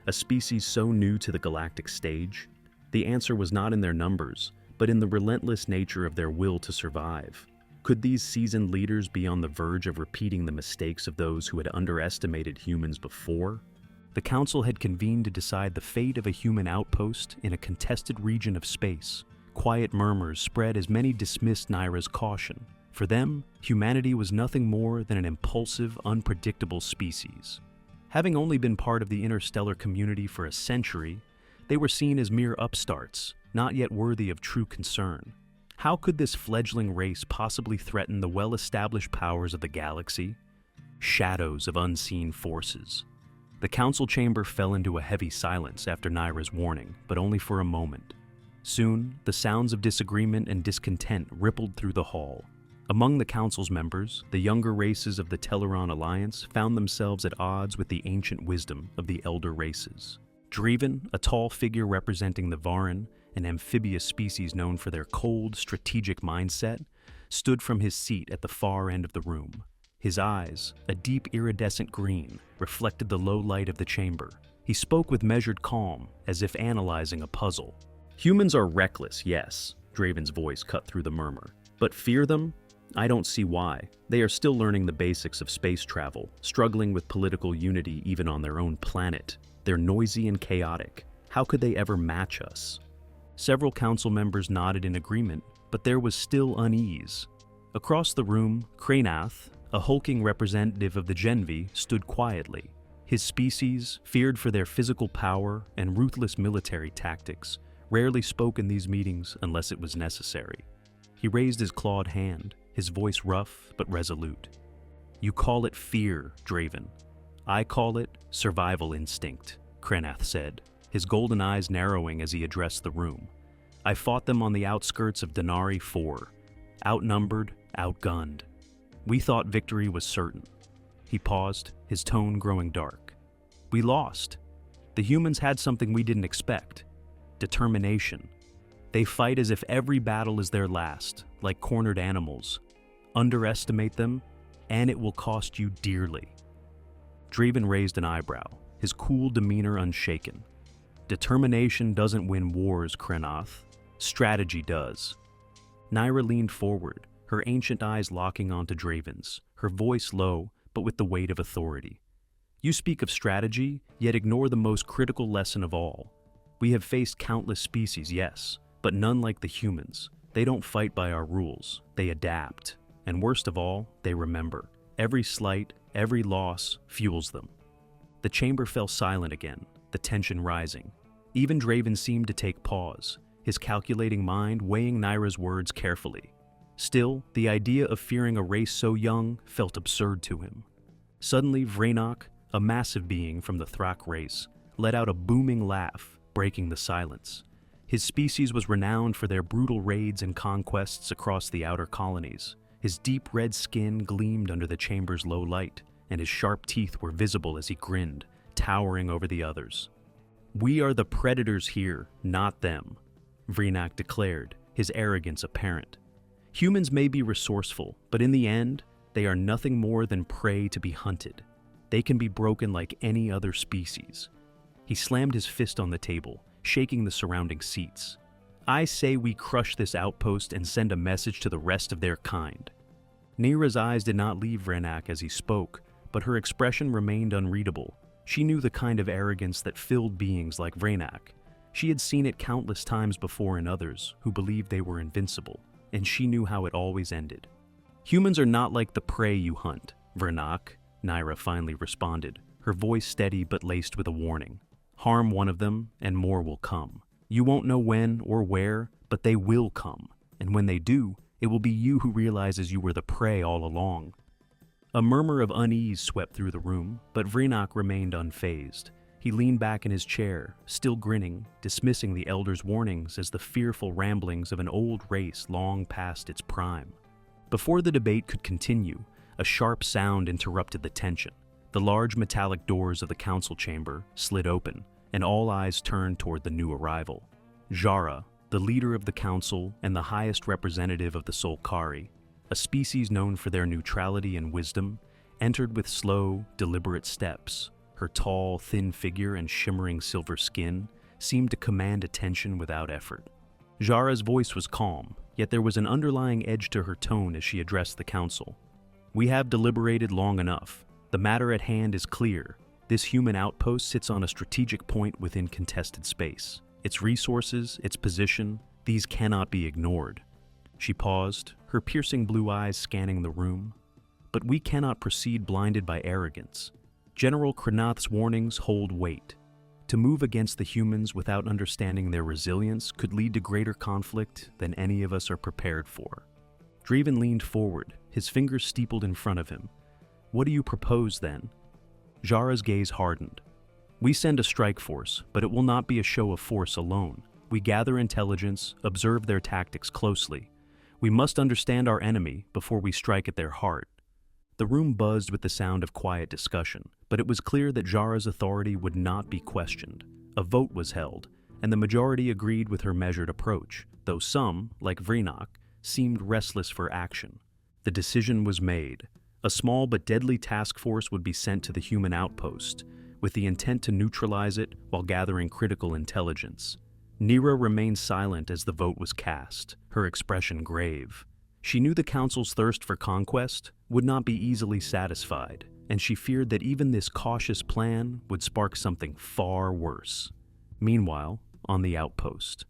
a species so new to the galactic stage? The answer was not in their numbers, but in the relentless nature of their will to survive. Could these seasoned leaders be on the verge of repeating the mistakes of those who had underestimated humans before? The Council had convened to decide the fate of a human outpost in a contested region of space. Quiet murmurs spread as many dismissed Naira's caution. For them, humanity was nothing more than an impulsive, unpredictable species. Having only been part of the interstellar community for a century, they were seen as mere upstarts, not yet worthy of true concern. How could this fledgling race possibly threaten the well-established powers of the galaxy? Shadows of unseen forces. The council chamber fell into a heavy silence after Naira's warning, but only for a moment. Soon, the sounds of disagreement and discontent rippled through the hall. Among the council's members, the younger races of the Teluron Alliance found themselves at odds with the ancient wisdom of the elder races. Dreven, a tall figure representing the Varan, an amphibious species known for their cold, strategic mindset, stood from his seat at the far end of the room. His eyes, a deep iridescent green, reflected the low light of the chamber. He spoke with measured calm, as if analyzing a puzzle. Humans are reckless, yes, Draven's voice cut through the murmur. But fear them? I don't see why. They are still learning the basics of space travel, struggling with political unity even on their own planet. They're noisy and chaotic. How could they ever match us? Several council members nodded in agreement, but there was still unease. Across the room, Cranath, a hulking representative of the Genvi, stood quietly. His species, feared for their physical power and ruthless military tactics, rarely spoke in these meetings unless it was necessary. He raised his clawed hand, his voice rough but resolute. You call it fear, Draven. I call it survival instinct, Cranath said, his golden eyes narrowing as he addressed the room. I fought them on the outskirts of Denari 4, outnumbered, outgunned. We thought victory was certain. He paused, his tone growing dark. We lost. The humans had something we didn't expect. Determination. They fight as if every battle is their last, like cornered animals. Underestimate them, and it will cost you dearly. Draven raised an eyebrow, his cool demeanor unshaken. Determination doesn't win wars, Cranath. Strategy does. Naira leaned forward, her ancient eyes locking onto Draven's, her voice low, but with the weight of authority. You speak of strategy, yet ignore the most critical lesson of all. We have faced countless species, yes, but none like the humans. They don't fight by our rules, they adapt. And worst of all, they remember. Every slight, every loss fuels them. The chamber fell silent again, the tension rising. Even Draven seemed to take pause, his calculating mind weighing Naira's words carefully. Still, the idea of fearing a race so young felt absurd to him. Suddenly, Vraynok, a massive being from the Thrak race, let out a booming laugh, breaking the silence. His species was renowned for their brutal raids and conquests across the outer colonies. His deep red skin gleamed under the chamber's low light, and his sharp teeth were visible as he grinned, towering over the others. We are the predators here, not them, Vraynok declared, his arrogance apparent. Humans may be resourceful, but in the end, they are nothing more than prey to be hunted. They can be broken like any other species. He slammed his fist on the table, shaking the surrounding seats. I say we crush this outpost and send a message to the rest of their kind. Naira's eyes did not leave Vraynok as he spoke, but her expression remained unreadable. She knew the kind of arrogance that filled beings like Vraynok. She had seen it countless times before in others who believed they were invincible, and she knew how it always ended. Humans are not like the prey you hunt, Vraynok, Naira finally responded, her voice steady but laced with a warning. Harm one of them, and more will come. You won't know when or where, but they will come, and when they do, it will be you who realizes you were the prey all along. A murmur of unease swept through the room, but Vraynok remained unfazed. He leaned back in his chair, still grinning, dismissing the elder's warnings as the fearful ramblings of an old race long past its prime. Before the debate could continue, a sharp sound interrupted the tension. The large metallic doors of the council chamber slid open, and all eyes turned toward the new arrival. Jara, the leader of the council and the highest representative of the Solkari, a species known for their neutrality and wisdom, entered with slow, deliberate steps. Her tall, thin figure and shimmering silver skin seemed to command attention without effort. Jara's voice was calm, yet there was an underlying edge to her tone as she addressed the council. "We have deliberated long enough. The matter at hand is clear. This human outpost sits on a strategic point within contested space. Its resources, its position, these cannot be ignored." She paused, her piercing blue eyes scanning the room. "But we cannot proceed blinded by arrogance. General Kranath's warnings hold weight. To move against the humans without understanding their resilience could lead to greater conflict than any of us are prepared for." Draven leaned forward, his fingers steepled in front of him. "What do you propose, then?" Jara's gaze hardened. "We send a strike force, but it will not be a show of force alone. We gather intelligence, observe their tactics closely. We must understand our enemy before we strike at their heart." The room buzzed with the sound of quiet discussion, but it was clear that Jara's authority would not be questioned. A vote was held, and the majority agreed with her measured approach, though some, like Vreenok, seemed restless for action. The decision was made. A small but deadly task force would be sent to the human outpost, with the intent to neutralize it while gathering critical intelligence. Nira remained silent as the vote was cast, her expression grave. She knew the council's thirst for conquest would not be easily satisfied, and she feared that even this cautious plan would spark something far worse. Meanwhile, on the outpost.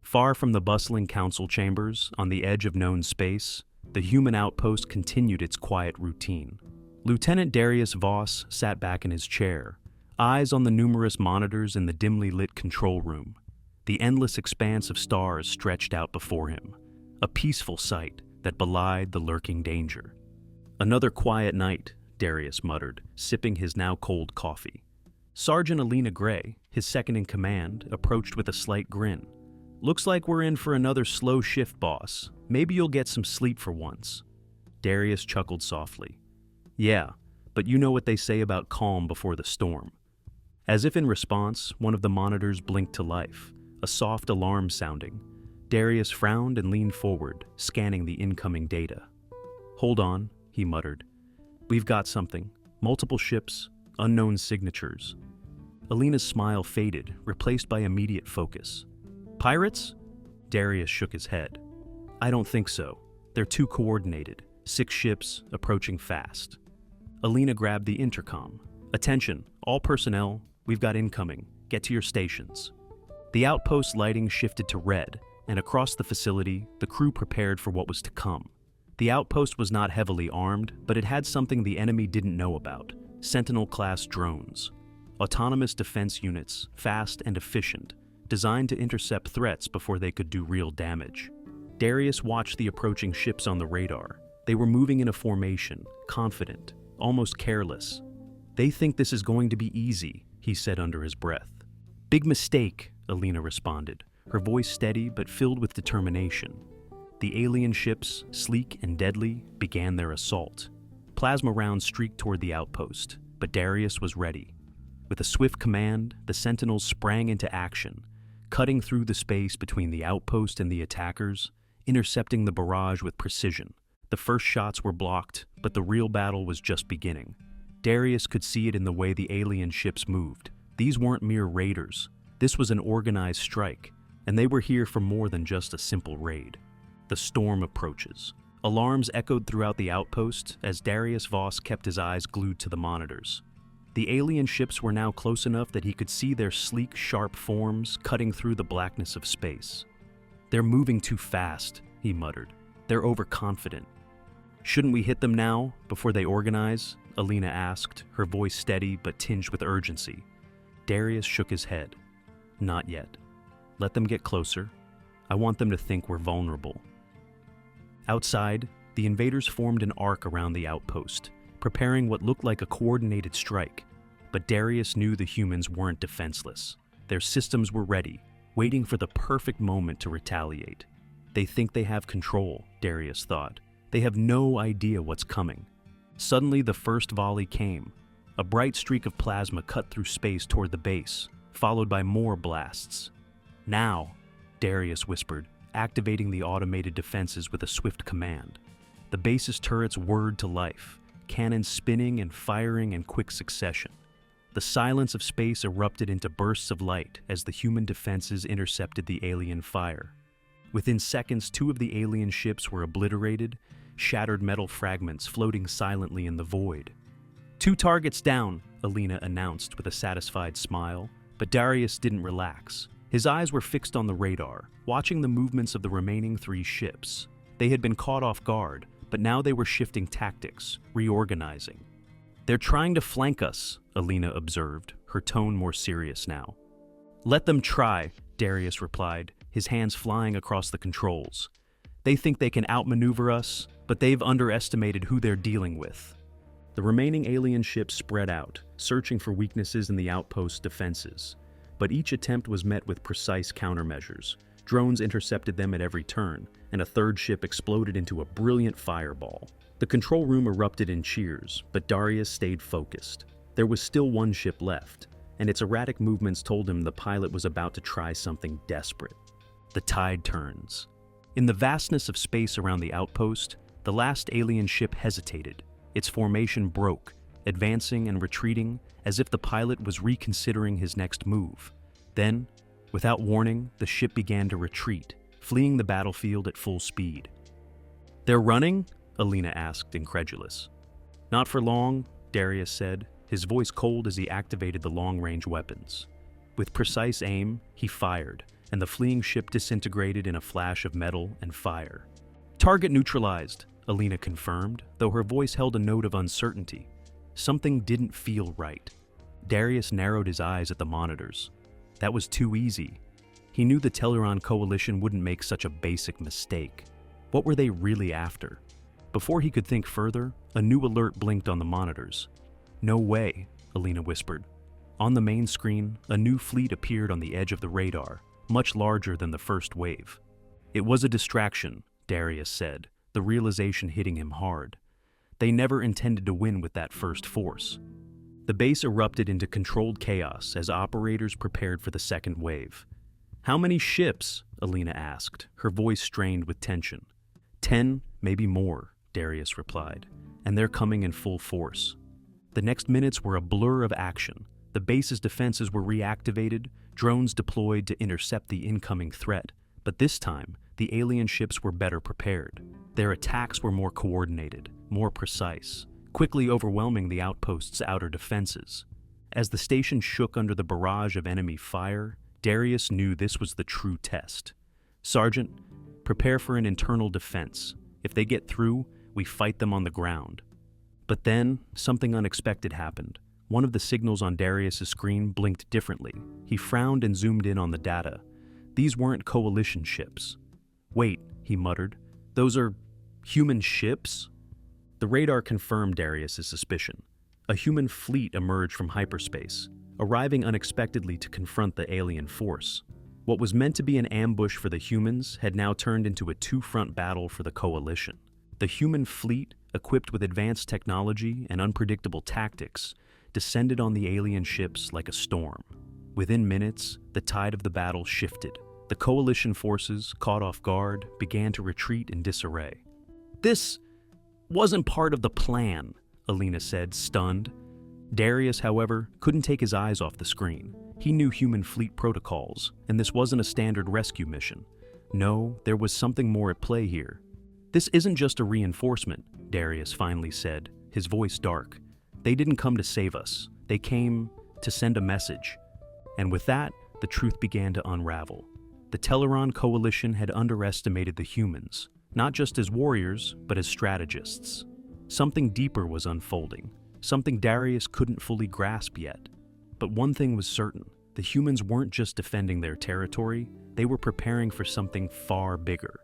Far from the bustling council chambers, on the edge of known space, the human outpost continued its quiet routine. Lieutenant Darius Voss sat back in his chair, eyes on the numerous monitors in the dimly lit control room. The endless expanse of stars stretched out before him, a peaceful sight that belied the lurking danger. "Another quiet night," Darius muttered, sipping his now cold coffee. Sergeant Alina Gray, his second in command, approached with a slight grin. "Looks like we're in for another slow shift, boss. Maybe you'll get some sleep for once." Darius chuckled softly. "Yeah, but you know what they say about calm before the storm." As if in response, one of the monitors blinked to life, a soft alarm sounding. Darius frowned and leaned forward, scanning the incoming data. "Hold on," he muttered. "We've got something. Multiple ships, unknown signatures." Alina's smile faded, replaced by immediate focus. "Pirates?" Darius shook his head. "I don't think so. They're too coordinated. 6 ships, approaching fast." Alina grabbed the intercom. "Attention, all personnel, we've got incoming. Get to your stations." The outpost lighting shifted to red, and across the facility, the crew prepared for what was to come. The outpost was not heavily armed, but it had something the enemy didn't know about: Sentinel-class drones. Autonomous defense units, fast and efficient, designed to intercept threats before they could do real damage. Darius watched the approaching ships on the radar. They were moving in a formation, confident, almost careless. "They think this is going to be easy," he said under his breath. "Big mistake," Alina responded, her voice steady but filled with determination. The alien ships, sleek and deadly, began their assault. Plasma rounds streaked toward the outpost, but Darius was ready. With a swift command, the Sentinels sprang into action, cutting through the space between the outpost and the attackers, intercepting the barrage with precision. The first shots were blocked, but the real battle was just beginning. Darius could see it in the way the alien ships moved. These weren't mere raiders. This was an organized strike, and they were here for more than just a simple raid. The storm approaches. Alarms echoed throughout the outpost as Darius Voss kept his eyes glued to the monitors. The alien ships were now close enough that he could see their sleek, sharp forms cutting through the blackness of space. "They're moving too fast," he muttered. "They're overconfident." "Shouldn't we hit them now, before they organize?" Alina asked, her voice steady but tinged with urgency. Darius shook his head. "Not yet. Let them get closer. I want them to think we're vulnerable." Outside, the invaders formed an arc around the outpost, preparing what looked like a coordinated strike. But Darius knew the humans weren't defenseless. Their systems were ready, waiting for the perfect moment to retaliate. They think they have control, Darius thought. They have no idea what's coming. Suddenly, the first volley came. A bright streak of plasma cut through space toward the base, followed by more blasts. "Now," Darius whispered, activating the automated defenses with a swift command. The base's turrets whirred to life, cannons spinning and firing in quick succession. The silence of space erupted into bursts of light as the human defenses intercepted the alien fire. Within seconds, 2 of the alien ships were obliterated, shattered metal fragments floating silently in the void. 2 targets down, Alina announced with a satisfied smile, but Darius didn't relax. His eyes were fixed on the radar, watching the movements of the remaining 3 ships. They had been caught off guard, but now they were shifting tactics, reorganizing. "They're trying to flank us," Alina observed, her tone more serious now. "Let them try," Darius replied, his hands flying across the controls. "They think they can outmaneuver us, but they've underestimated who they're dealing with." The remaining alien ships spread out, searching for weaknesses in the outpost's defenses. But each attempt was met with precise countermeasures. Drones intercepted them at every turn, and a 3rd ship exploded into a brilliant fireball. The control room erupted in cheers, but Darius stayed focused. There was still 1 ship left, and its erratic movements told him the pilot was about to try something desperate. The tide turns. In the vastness of space around the outpost, the last alien ship hesitated. Its formation broke, advancing and retreating as if the pilot was reconsidering his next move. Then, without warning, the ship began to retreat, fleeing the battlefield at full speed. "They're running?" Alina asked, incredulous. "Not for long," Darius said, his voice cold as he activated the long-range weapons. With precise aim, he fired, and the fleeing ship disintegrated in a flash of metal and fire. "Target neutralized," Alina confirmed, though her voice held a note of uncertainty. Something didn't feel right. Darius narrowed his eyes at the monitors. That was too easy. He knew the Teluron Coalition wouldn't make such a basic mistake. What were they really after? Before he could think further, a new alert blinked on the monitors. "No way," Alina whispered. On the main screen, a new fleet appeared on the edge of the radar, much larger than the first wave. "It was a distraction," Darius said, the realization hitting him hard. They never intended to win with that first force. The base erupted into controlled chaos as operators prepared for the second wave. "How many ships?" Alina asked, her voice strained with tension. 10, maybe more," Darius replied, "and they're coming in full force." The next minutes were a blur of action. The base's defenses were reactivated, drones deployed to intercept the incoming threat, but this time, the alien ships were better prepared. Their attacks were more coordinated, more precise, quickly overwhelming the outpost's outer defenses. As the station shook under the barrage of enemy fire, Darius knew this was the true test. "Sergeant, prepare for an internal defense. If they get through, we fight them on the ground." But then, something unexpected happened. One of the signals on Darius's screen blinked differently. He frowned and zoomed in on the data. These weren't coalition ships. "Wait," he muttered. "Those are human ships?" The radar confirmed Darius's suspicion. A human fleet emerged from hyperspace, arriving unexpectedly to confront the alien force. What was meant to be an ambush for the humans had now turned into a 2-front battle for the coalition. The human fleet, equipped with advanced technology and unpredictable tactics, descended on the alien ships like a storm. Within minutes, the tide of the battle shifted. The coalition forces, caught off guard, began to retreat in disarray. "This wasn't part of the plan," Alina said, stunned. Darius, however, couldn't take his eyes off the screen. He knew human fleet protocols, and this wasn't a standard rescue mission. No, there was something more at play here. "This isn't just a reinforcement," Darius finally said, his voice dark. "They didn't come to save us. They came to send a message." And with that, the truth began to unravel. The Teluron Coalition had underestimated the humans, not just as warriors, but as strategists. Something deeper was unfolding, something Darius couldn't fully grasp yet. But one thing was certain, the humans weren't just defending their territory, they were preparing for something far bigger.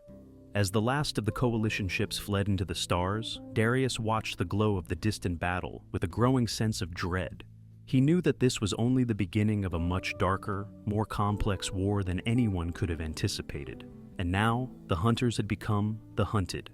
As the last of the coalition ships fled into the stars, Darius watched the glow of the distant battle with a growing sense of dread. He knew that this was only the beginning of a much darker, more complex war than anyone could have anticipated. And now, the hunters had become the hunted.